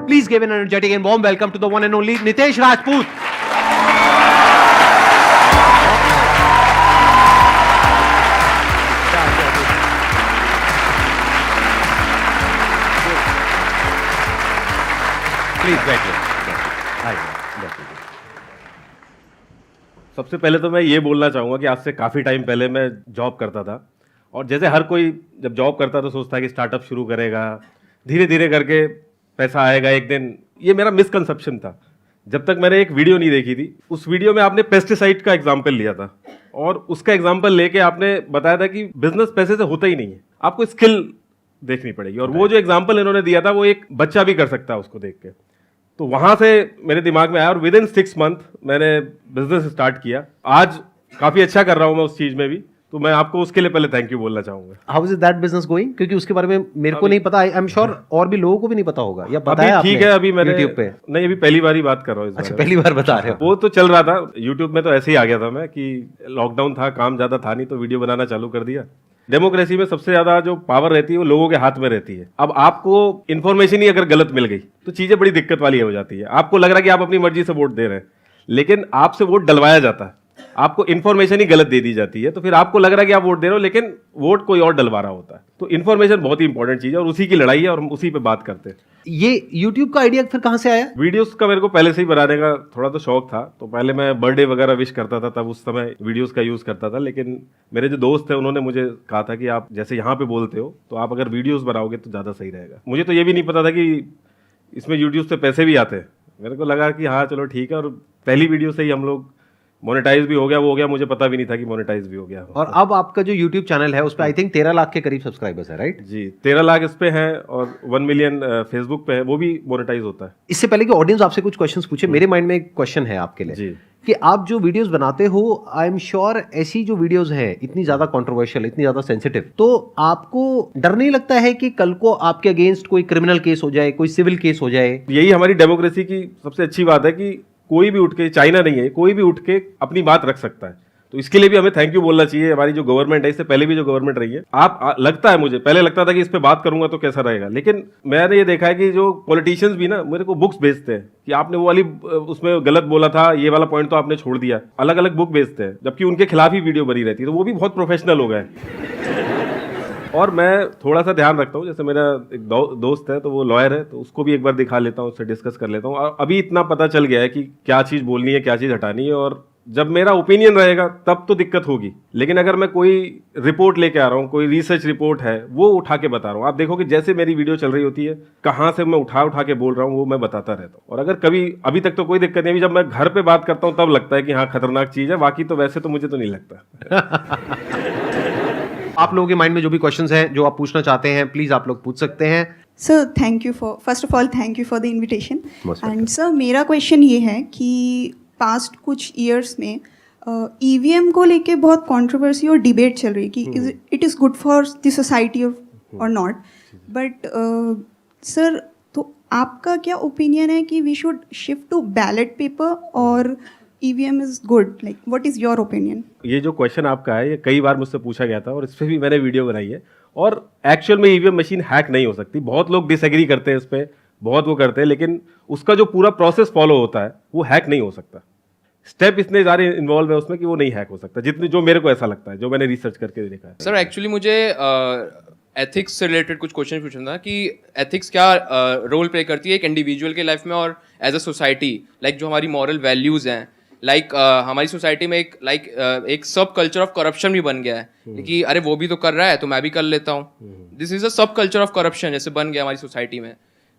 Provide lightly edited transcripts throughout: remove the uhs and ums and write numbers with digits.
Please give an energetic and warm welcome to the one and only Nitesh Rajput. Please बैठिए। सबसे पहले तो मैं ये बोलना चाहूँगा कि आज से काफ़ी टाइम पहले मैं जॉब करता था, और जैसे हर कोई जब जॉब करता तो सोचता है कि स्टार्टअप शुरू करेगा, धीरे धीरे करके पैसा आएगा एक दिन। ये मेरा मिसकंसेप्शन था जब तक मैंने एक वीडियो नहीं देखी थी। उस वीडियो में आपने पेस्टिसाइड का एग्जाम्पल लिया था, और उसका एग्जाम्पल लेके आपने बताया था कि बिजनेस पैसे से होता ही नहीं है, आपको स्किल देखनी पड़ेगी। और वो जो एग्जाम्पल इन्होंने दिया था वो एक बच्चा भी कर सकता है उसको देख के। तो वहां से मेरे दिमाग में आया, और विद इन 6 मंथ मैंने बिजनेस स्टार्ट किया। आज काफी अच्छा कर रहा हूं मैं उस चीज में भी, तो मैं आपको उसके लिए पहले थैंक यू बोलना चाहूंगा। How is that business going? क्योंकि उसके बारे में मेरे को नहीं पता, आई एम श्योर और भी लोगों को भी नहीं पता होगा, या बताया अभी ठीक है, अभी मैंने YouTube पे? नहीं, अभी पहली बार ही बात कर रहा हूँ। अच्छा, पहली बार बता रहे हो? वो तो चल रहा था यूट्यूब में, तो ऐसे ही आ गया था मैं कि लॉकडाउन था, काम ज्यादा था नहीं, तो वीडियो बनाना चालू कर दिया। डेमोक्रेसी में सबसे ज्यादा जो पावर रहती है वो लोगों के हाथ में रहती है। अब आपको इन्फॉर्मेशन ही अगर गलत मिल गई तो चीजें बड़ी दिक्कत वाली हो जाती है। आपको लग रहा है कि आप अपनी मर्जी से वोट दे रहे हैं, लेकिन आपसे वोट डलवाया जाता है, आपको इन्फॉर्मेशन ही गलत दे दी जाती है, तो फिर आपको लग रहा है कि आप वोट दे रहे हो, लेकिन वोट कोई और डलवा रहा होता है। तो इन्फॉर्मेशन बहुत ही इंपॉर्टेंट चीज है, और उसी की लड़ाई है, और हम उसी पे बात करते हैं। ये YouTube का आइडिया फिर कहां से आया? वीडियोस का मेरे को पहले से ही बनाने का थोड़ा तो शौक था, तो पहले मैं बर्थडे वगैरह विश करता था, तब उस समय वीडियोस का यूज करता था। लेकिन मेरे जो दोस्त थे उन्होंने मुझे कहा था कि आप जैसे यहाँ पे बोलते हो, तो आप अगर वीडियोस बनाओगे तो ज्यादा सही रहेगा। मुझे तो ये भी नहीं पता था कि इसमें यूट्यूब से पैसे भी आते हैं। मेरे को लगा कि हाँ चलो ठीक है, और पहली वीडियो से ही हम लोग मोनेटाइज भी हो गया, वो हो गया, मुझे पता भी नहीं था कि मोनेटाइज भी हो गया। और अब आपका जो YouTube चैनल है उस पे आई थिंक 13 लाख के करीब सब्सक्राइबर्स है, राइट? जी, 13 लाख इस पे हैं, और 1 मिलियन फेसबुक पे है, वो भी मोनेटाइज होता है। इससे पहले कि ऑडियंस आपसे कुछ क्वेश्चंस पूछे, मेरे माइंड में एक क्वेश्चन है आपके लिए जी। कि आप जो वीडियोस बनाते हो, आई एम श्योर ऐसी जो वीडियोस हैं इतनी ज्यादा कंट्रोवर्शियल, इतनी ज्यादा सेंसिटिव, तो आपको डर नहीं लगता है कि कल को आपके अगेंस्ट कोई क्रिमिनल केस हो जाए, कोई सिविल केस हो जाए? यही हमारी डेमोक्रेसी की सबसे अच्छी बात है कि कोई भी उठ के, चाइना नहीं है, कोई भी उठ के अपनी बात रख सकता है। तो इसके लिए भी हमें थैंक यू बोलना चाहिए। हमारी जो गवर्नमेंट है, इससे पहले भी जो गवर्नमेंट रही है, लगता है मुझे पहले लगता था कि इस पे बात करूंगा तो कैसा रहेगा, लेकिन मैंने ये देखा है कि जो पॉलिटिशियंस भी ना मेरे को बुक्स भेजते हैं कि आपने वो वाली उसमें गलत बोला था, ये वाला पॉइंट तो आपने छोड़ दिया, अलग अलग बुक भेजते हैं, जबकि उनके खिलाफ ही वीडियो बनी रहती है। तो वो भी बहुत प्रोफेशनल हो गए। और मैं थोड़ा सा ध्यान रखता हूँ, जैसे मेरा एक दोस्त है तो वो लॉयर है, तो उसको भी एक बार दिखा लेता हूँ, उससे डिस्कस कर लेता हूँ। और अभी इतना पता चल गया है कि क्या चीज़ बोलनी है, क्या चीज़ हटानी है, और जब मेरा ओपिनियन रहेगा तब तो दिक्कत होगी। लेकिन अगर मैं कोई रिपोर्ट लेके आ रहा हूँ, कोई रिसर्च रिपोर्ट है, वो उठा के बता रहा हूँ, आप देखो कि जैसे मेरी वीडियो चल रही होती है, कहाँ से मैं उठा के बोल रहा हूँ, वो मैं बताता रहता हूँ। और अगर कभी, अभी तक तो कोई दिक्कत नहीं, जब मैं घर पे बात करता हूँ तब लगता है कि हाँ खतरनाक चीज़ है, बाकी तो वैसे तो मुझे तो नहीं लगता। आप लोगों के माइंड में जो भी क्वेश्चंस हैं जो आप पूछना चाहते हैं, प्लीज आप लोग पूछ सकते हैं। Sir thank you for, first of all thank you for the invitation. Most and sir मेरा क्वेश्चन ये है कि पास्ट कुछ ईयर्स में ईवीएम को लेके बहुत कंट्रोवर्सी और डिबेट चल रही है कि it is good for the society और नॉट, बट सर तो आपका क्या ओपिनियन है कि we should shift to ballot paper और EVM is good, like what is your opinion? ये जो क्वेश्चन आपका है, ये कई बार मुझसे पूछा गया था, और इस पे भी मैंने वीडियो बनाई है। और एक्चुअल में ईवीएम मशीन हैक नहीं हो सकती। बहुत लोग डिसएग्री करते हैं इस पे, बहुत वो करते हैं, लेकिन उसका जो पूरा प्रोसेस फॉलो होता है वो हैक नहीं हो सकता। स्टेप इतने सारे इन्वॉल्व है उसमें कि वो नहीं हैक हो सकता, जितने जो मेरे को ऐसा लगता है, जो मैंने रिसर्च करके देखा है। सर एक्चुअली मुझे एथिक्स से रिलेटेड कुछ क्वेश्चन पूछना था कि एथिक्स क्या रोल प्ले करती है एक इंडिविजुअल के लाइफ में और एज अ सोसाइटी, लाइक जो हमारी मॉरल वैल्यूज हैं, लाइक हमारी सोसाइटी में एक सब कल्चर ऑफ करप्शन भी बन गया है कि अरे वो भी तो कर रहा है तो मैं भी कर लेता हूँ। दिस इज अ सब कल्चर ऑफ करप्शन जैसे बन गया हमारी सोसाइटी में।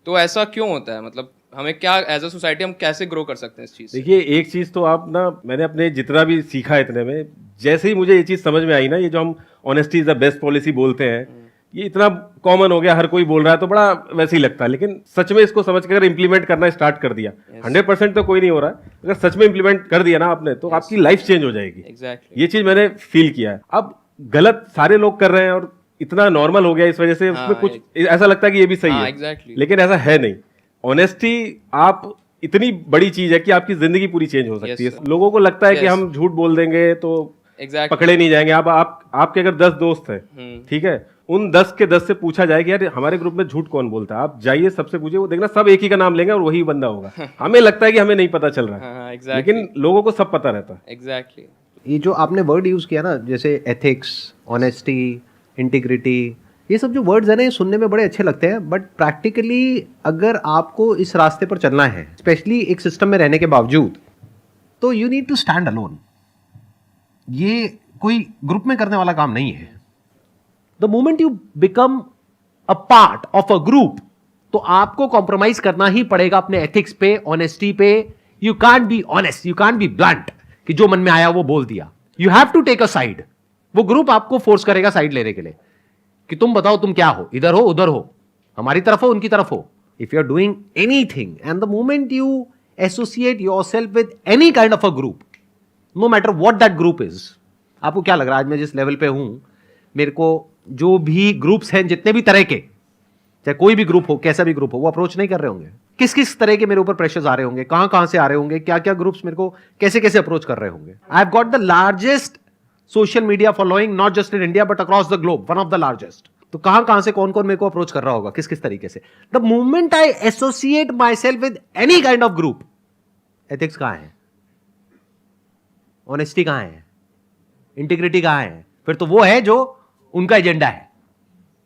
तो ऐसा क्यों होता है? मतलब हमें क्या एज अ सोसाइटी हम कैसे ग्रो कर सकते हैं इस चीज़? देखिए, एक चीज़ तो आप ना, मैंने अपने जितना भी सीखा इतने में, जैसे ही मुझे ये चीज़ समझ में आई ना, ये जो हम honesty is the best policy बोलते हैं, ये इतना कॉमन हो गया, हर कोई बोल रहा है, तो बड़ा वैसे ही लगता है। लेकिन सच में इसको समझ के अगर इंप्लीमेंट करना स्टार्ट कर दिया, 100% तो कोई नहीं हो रहा है, अगर सच में इंप्लीमेंट कर दिया ना आपने, तो आपकी लाइफ चेंज हो जाएगी। Exactly. ये चीज मैंने फील किया है। अब गलत सारे लोग कर रहे हैं और इतना नॉर्मल हो गया, इस वजह से उसमें कुछ ऐसा लगता है कि ये भी सही है। exactly. लेकिन ऐसा है नहीं। ऑनेस्टी आप इतनी बड़ी चीज है कि आपकी जिंदगी पूरी चेंज हो सकती है। लोगों को लगता है कि हम झूठ बोल देंगे तो पकड़े नहीं जाएंगे। आपके अगर 10 दोस्त हैं, ठीक है, उन 10 के 10 से पूछा जाए कि यार हमारे ग्रुप में झूठ कौन बोलता है, आप जाइए सबसे पूछिए, वो देखना सब एक ही का नाम लेंगे और वही बंदा होगा। हमें लगता है कि हमें नहीं पता चल रहा है, हाँ, exactly. लेकिन लोगों को सब पता रहता है। एग्जैक्टली ये जो आपने वर्ड यूज किया ना, जैसे एथिक्स, ऑनेस्टी, इंटीग्रिटी, ये सब जो वर्ड्स है ना, ये सुनने में बड़े अच्छे लगते हैं, बट प्रैक्टिकली अगर आपको इस रास्ते पर चलना है, स्पेशली एक सिस्टम में रहने के बावजूद, तो you need to stand alone. ये कोई ग्रुप में करने वाला काम नहीं है। The moment you become a part of a group, तो आपको कॉम्प्रोमाइज करना ही पड़ेगा अपने एथिक्स पे, ऑनेस्टी पे। You can't be honest, you can't be blunt कि जो मन में आया वो बोल दिया। You have to take a side. वो ग्रुप आपको फोर्स करेगा साइड लेने के लिए कि तुम बताओ तुम क्या हो, इधर हो उधर हो, हमारी तरफ हो उनकी तरफ हो। If you are doing anything and the moment you associate yourself with any kind of a group, no matter what that group is, आपको क्या लग रहा है आज मैं जिस लेवल पे हूं, मेरे को जो भी ग्रुप्स हैं जितने भी तरह के, चाहे कोई भी ग्रुप हो, कैसा भी ग्रुप हो, वो अप्रोच नहीं कर रहे होंगे। किस किस तरह के मेरे ऊपर प्रेशर्स आ रहे होंगे, कहां कहां से आ रहे होंगे, क्या क्या ग्रुप्स मेरे को कैसे कैसे अप्रोच कर रहे होंगे। I have got the largest social media following not just in India but across the globe, one of the largest. तो कहां कहां से कौन कौन मेरे को अप्रोच कर रहा होगा, किस किस तरीके से। The moment I associate my self with any kind of group, ethics कहां है, ऑनेस्टी कहां है, इंटीग्रिटी कहां है, फिर तो वो है जो उनका एजेंडा है,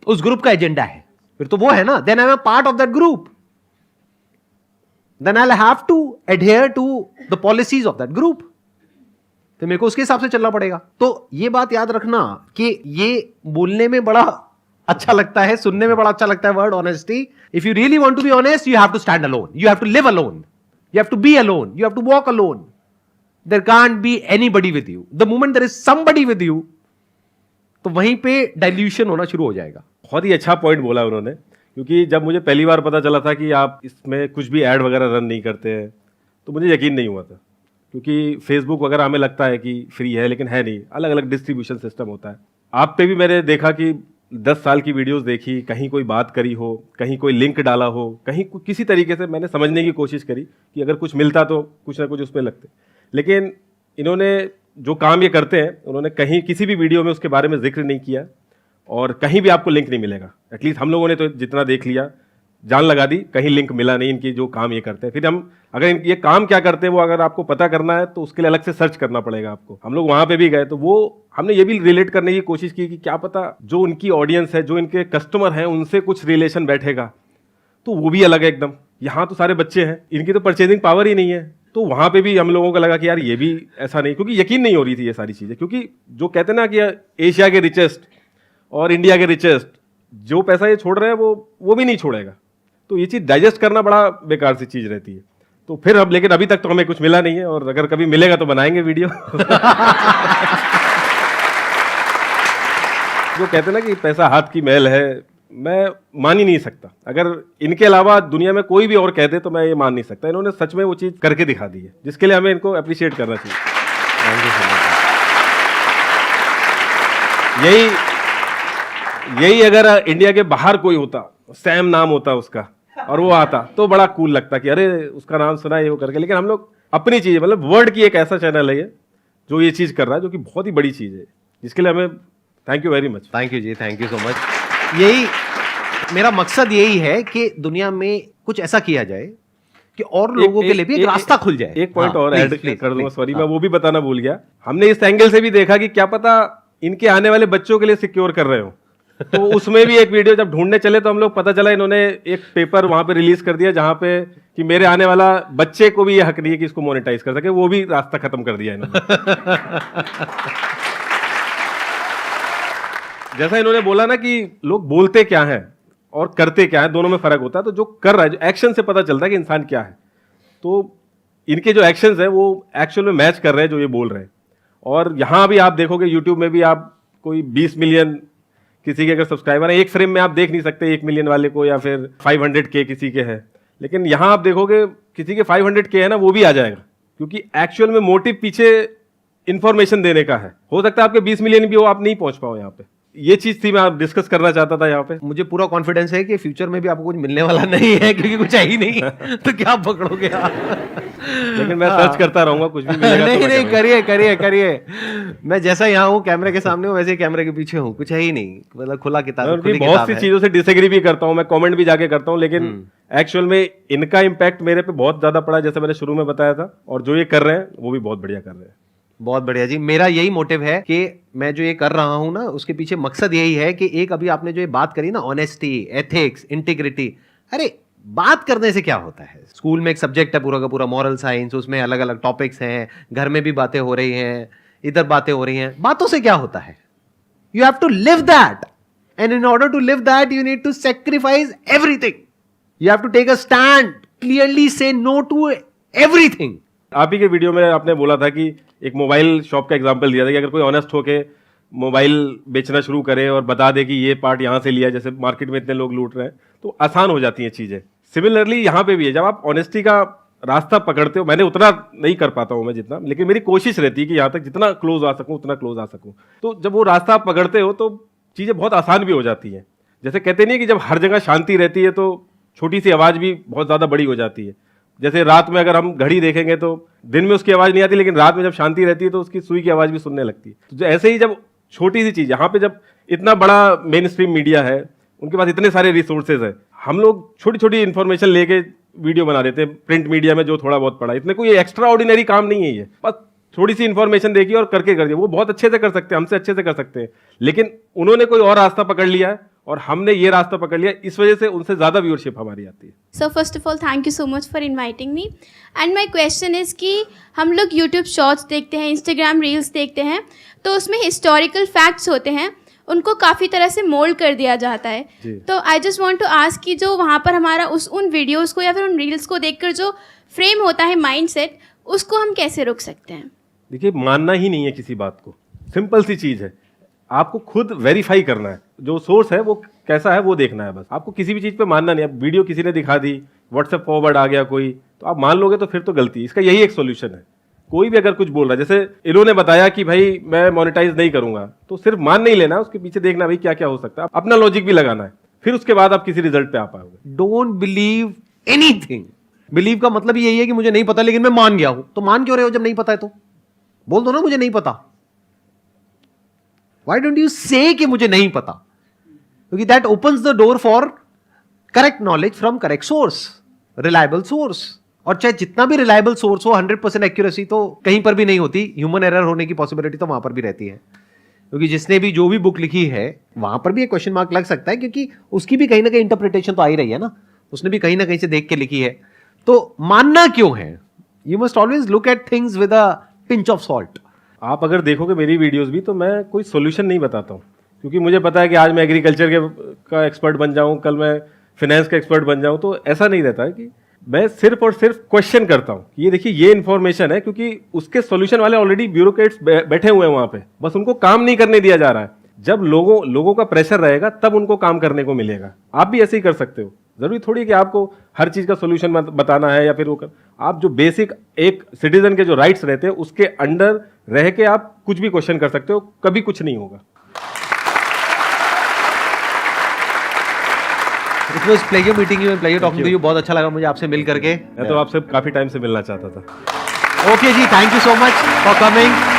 उस ग्रुप का एजेंडा है, फिर तो वो है ना। Then I am a part of that group, then I will have to adhere to the policies of that group. तो मेरे को उसके हिसाब से चलना पड़ेगा। तो ये बात याद रखना कि ये बोलने में बड़ा अच्छा लगता है, सुनने में बड़ा अच्छा लगता है word honesty. If you really want to be honest, you have to stand alone, you have to live alone, you have to be alone, you have to walk alone. There can't be anybody with you. The moment there is somebody with you, तो वहीं पे dilution होना शुरू हो जाएगा। बहुत ही अच्छा point बोला उन्होंने, क्योंकि जब मुझे पहली बार पता चला था कि आप इसमें कुछ भी ऐड वगैरह रन नहीं करते हैं, तो मुझे यकीन नहीं हुआ था। क्योंकि फेसबुक वगैरह हमें लगता है कि फ्री है, लेकिन है नहीं, अलग अलग डिस्ट्रीब्यूशन सिस्टम होता है। आप पे भी मैंने देखा कि 10 साल की वीडियोस देखी, कहीं कोई बात करी हो, कहीं कोई लिंक डाला हो, कहीं किसी तरीके से मैंने समझने की कोशिश करी कि अगर कुछ मिलता तो कुछ ना कुछ उसमें लगते। लेकिन इन्होंने जो काम ये करते हैं, उन्होंने कहीं किसी भी वीडियो में उसके बारे में जिक्र नहीं किया और कहीं भी आपको लिंक नहीं मिलेगा। एटलीस्ट हम लोगों ने तो जितना देख लिया, जान लगा दी, कहीं लिंक मिला नहीं इनकी जो काम ये करते हैं। फिर हम अगर ये काम क्या करते हैं वो अगर आपको पता करना है तो उसके लिए अलग से सर्च करना पड़ेगा आपको। हम लोग वहाँ पे भी गए तो वो हमने ये भी रिलेट करने की कोशिश की कि क्या पता जो उनकी ऑडियंस है, जो इनके कस्टमर हैं, उनसे कुछ रिलेशन बैठेगा, तो वो भी अलग है एकदम। यहाँ तो सारे बच्चे हैं, इनकी तो परचेजिंग पावर ही नहीं है। तो वहाँ पे भी हम लोगों को लगा कि यार ये भी ऐसा नहीं, क्योंकि यकीन नहीं हो रही थी ये सारी चीज़ें। क्योंकि जो कहते हैं ना कि एशिया के रिचेस्ट और इंडिया के रिचेस्ट, जो पैसा ये छोड़ रहे हैं वो भी नहीं छोड़ेगा। तो ये चीज़ डाइजेस्ट करना बड़ा बेकार सी चीज़ रहती है। तो फिर अब, लेकिन अभी तक तो हमें कुछ मिला नहीं है, और अगर कभी मिलेगा तो बनाएंगे वीडियो। जो कहते हैं ना कि पैसा हाथ की मैल है, मैं मान ही नहीं सकता। अगर इनके अलावा दुनिया में कोई भी और कह दे तो मैं ये मान नहीं सकता। इन्होंने सच में वो चीज़ करके दिखा दी है, जिसके लिए हमें इनको अप्रिशिएट करना चाहिए। यही अगर इंडिया के बाहर कोई होता, सैम नाम होता उसका, और वो आता तो बड़ा कूल लगता कि अरे उसका नाम सुना है वो करके। लेकिन हम लोग अपनी चीज़, मतलब वर्ड की एक ऐसा चैनल है ये जो ये चीज़ कर रहा है, जो कि बहुत ही बड़ी चीज़ है, जिसके लिए हमें thank you very much. Thank you ji, thank you so much. यही मेरा मकसद यही है कि दुनिया में कुछ ऐसा किया जाए कि और लोगों के लिए भी एक रास्ता खुल जाए। एक पॉइंट और ऐड कर दूंगा, सॉरी मैं वो भी बताना भूल गया। हमने इस एंगल से भी देखा कि क्या पता इनके आने वाले बच्चों के लिए सिक्योर कर रहे हो। तो उसमें भी एक वीडियो जब ढूंढने चले तो हम लोग पता चला इन्होंने एक पेपर वहां पे रिलीज कर दिया जहां पे कि मेरे आने वाला बच्चे को भी ये हक नहीं है कि इसको मोनेटाइज कर सके। वो भी रास्ता खत्म कर दिया इन्होंने। जैसा इन्होंने बोला ना कि लोग बोलते क्या हैं और करते क्या है, दोनों में फर्क होता है। तो जो कर रहा है, जो एक्शन से पता चलता है कि इंसान क्या है। तो इनके जो एक्शंस है वो एक्चुअल में मैच कर रहे हैं जो ये बोल रहे हैं। और यहाँ भी आप देखोगे, यूट्यूब में भी आप कोई 20 मिलियन किसी के अगर सब्सक्राइबर है, एक फ्रेम में आप देख नहीं सकते 1 मिलियन वाले को, या फिर 500K किसी के है। लेकिन यहाँ आप देखोगे किसी के 500K है ना, वो भी आ जाएगा, क्योंकि एक्चुअल में मोटिव पीछे इंफॉर्मेशन देने का है। हो सकता है आपके 20 मिलियन भी हो, आप नहीं पहुंच पाओ यहाँ पे, ये चीज थी मैं आप डिस्कस करना चाहता था यहाँ पे। मुझे पूरा कॉन्फिडेंस है कि फ्यूचर में भी आपको कुछ मिलने वाला नहीं है, क्योंकि कुछ है ही नहीं तो क्या पकड़ोगे आप? लेकिन मैं सर्च करता रहूंगा, कुछ भी मिलेगा तो नहीं मैं नहीं, करूंगा। करिए करिए करिए। मैं जैसा यहाँ हूँ कैमरे के सामने हूँ, वैसे ही कैमरे के पीछे हूँ, कुछ है ही नहीं, मतलब खुला मैं किताब, उनकी खुली बहुत किताब सी है। चीजों से डिसएग्री भी करता हूँ, मैं कमेंट भी जाके करता हूँ, लेकिन एक्चुअल में इनका इम्पैक्ट मेरे पे बहुत ज्यादा पड़ा, जैसे मैंने शुरू में बताया था, और जो ये कर रहे हैं वो भी बहुत बढ़िया कर रहे हैं। बहुत बढ़िया जी। मेरा यही मोटिव है कि मैं जो ये कर रहा हूं ना, उसके पीछे मकसद यही है कि एक अभी आपने जो ये बात करी ना, ऑनेस्टी, एथिक्स, इंटीग्रिटी, अरे बात करने से क्या होता है? स्कूल में एक सब्जेक्ट है पूरा का पूरा मॉरल साइंस, उसमें अलग अलग टॉपिक्स हैं, घर में भी बातें हो रही हैं, इधर बातें हो रही हैं, बातों से क्या होता है? You have to live that, and in order to live that you need to sacrifice everything. You have to take a stand, clearly से नो टू एवरीथिंग। आप ही के वीडियो में आपने बोला था कि एक मोबाइल शॉप का एग्जांपल दिया था कि अगर कोई ऑनेस्ट होके मोबाइल बेचना शुरू करे और बता दे कि ये पार्ट यहाँ से लिया, जैसे मार्केट में इतने लोग लूट रहे हैं, तो आसान हो जाती हैं चीजें। सिमिलरली यहाँ पे भी है, जब आप ऑनेस्टी का रास्ता पकड़ते हो, मैंने उतना नहीं कर पाता हूँ मैं जितना, लेकिन मेरी कोशिश रहती है कि यहाँ तक जितना क्लोज आ सकूँ उतना क्लोज आ सकूँ। तो जब वो रास्ता आप पकड़ते हो तो चीजें बहुत आसान भी हो जाती हैं। जैसे कहते नहीं कि जब हर जगह शांति रहती है तो छोटी सी आवाज भी बहुत ज्यादा बड़ी हो जाती है। जैसे रात में अगर हम घड़ी देखेंगे तो दिन में उसकी आवाज नहीं आती, लेकिन रात में जब शांति रहती है तो उसकी सुई की आवाज भी सुनने लगती है। तो ऐसे ही जब छोटी सी चीज, यहाँ पे जब इतना बड़ा मेन स्ट्रीम मीडिया है, उनके पास इतने सारे रिसोर्सेज है, हम लोग छोटी छोटी इन्फॉर्मेशन लेके वीडियो बना देते हैं। प्रिंट मीडिया में जो थोड़ा बहुत पड़ा, इतने कोई एक्स्ट्रा ऑर्डिनरी काम नहीं है ये, बस थोड़ी सी इन्फॉर्मेशन देखी और करके कर दिया। वो बहुत अच्छे से कर सकते हैं, हमसे अच्छे से कर सकते हैं, लेकिन उन्होंने कोई और रास्ता पकड़ लिया है और हमने ये रास्ता पकड़ लिया, इस वजह से उनसे ज्यादा व्यूअरशिप हमारी आती है। So first of all thank you so much for inviting me and my question is कि हम लोग यूट्यूब शॉर्ट्स देखते हैं, इंस्टाग्राम रील्स देखते हैं, तो उसमें हिस्टोरिकल फैक्ट्स होते हैं, उनको काफ़ी तरह से मोल्ड कर दिया जाता है। तो I just want to ask कि जो वहाँ पर हमारा उन वीडियोज़ को या फिर उन रील्स को देखकर जो फ्रेम होता है माइंडसेट, उसको हम कैसे रोक सकते हैं? देखिए, मानना ही नहीं है किसी बात को, सिंपल सी चीज है, आपको खुद वेरीफाई करना है, जो सोर्स है वो कैसा है वो देखना है बस। आपको किसी भी चीज पे मानना नहीं है। अब वीडियो किसी ने दिखा दी, व्हाट्सएप फॉरवर्ड आ गया कोई, तो आप मान लोगे तो फिर तो गलती। इसका यही एक सोल्यूशन है। कोई भी अगर कुछ बोल रहा है, जैसे इन्होंने बताया कि भाई मैं मोनेटाइज नहीं करूंगा, तो सिर्फ मान नहीं लेना, उसके पीछे देखना भाई क्या क्या हो सकता है, अपना लॉजिक भी लगाना है, फिर उसके बाद आप किसी रिजल्ट पे आ पाओगे। Don't believe anything. बिलीव का मतलब यही है कि मुझे नहीं पता लेकिन मैं मान गया हूं। तो मान क्यों रहे हो जब नहीं पता है? तो बोल दो ना मुझे नहीं पता। व्हाई डोंट यू से कि मुझे नहीं पता? क्योंकि that opens the door for correct knowledge from correct source, reliable source. और चाहे जितना भी रिलायबल सोर्स हो, 100% एक्यूरेसी तो कहीं पर भी नहीं होती, ह्यूमन एरर होने की पॉसिबिलिटी तो वहां पर भी रहती है। क्योंकि जिसने भी जो भी बुक लिखी है वहां पर भी एक क्वेश्चन मार्क लग सकता है, क्योंकि उसकी भी कहीं ना कहीं इंटरप्रिटेशन तो आ ही रही है ना, उसने भी कहीं ना कहीं से देख के लिखी है। तो मानना क्यों है? You must always look at things with a pinch of salt. आप अगर देखोगे मेरी वीडियोस भी, तो मैं कोई सोल्यूशन नहीं बताता हूँ, क्योंकि मुझे पता है कि आज मैं एग्रीकल्चर का एक्सपर्ट बन जाऊँ, कल मैं फाइनेंस का एक्सपर्ट बन जाऊँ। तो ऐसा नहीं रहता है कि मैं सिर्फ और सिर्फ क्वेश्चन करता हूँ, ये देखिए ये इन्फॉर्मेशन है, क्योंकि उसके सॉल्यूशन वाले ऑलरेडी ब्यूरोक्रेट्स बैठे हुए हैं वहां पे, बस उनको काम नहीं करने दिया जा रहा है। जब लोगों का प्रेशर रहेगा तब उनको काम करने को मिलेगा। आप भी ऐसे ही कर सकते हो। जरूरी थोड़ी है कि आपको हर चीज का सोल्यूशन बताना है, या फिर वो आप जो बेसिक एक सिटीजन के जो राइट्स रहते हैं उसके अंडर रह के आप कुछ भी क्वेश्चन कर सकते हो, कभी कुछ नहीं होगा। It was pleasure meeting you and pleasure talking to you. बहुत अच्छा लगा मुझे आपसे मिल करके। मैं तो आपसे काफी टाइम से मिलना चाहता था। Okay ji, thank you so much for coming.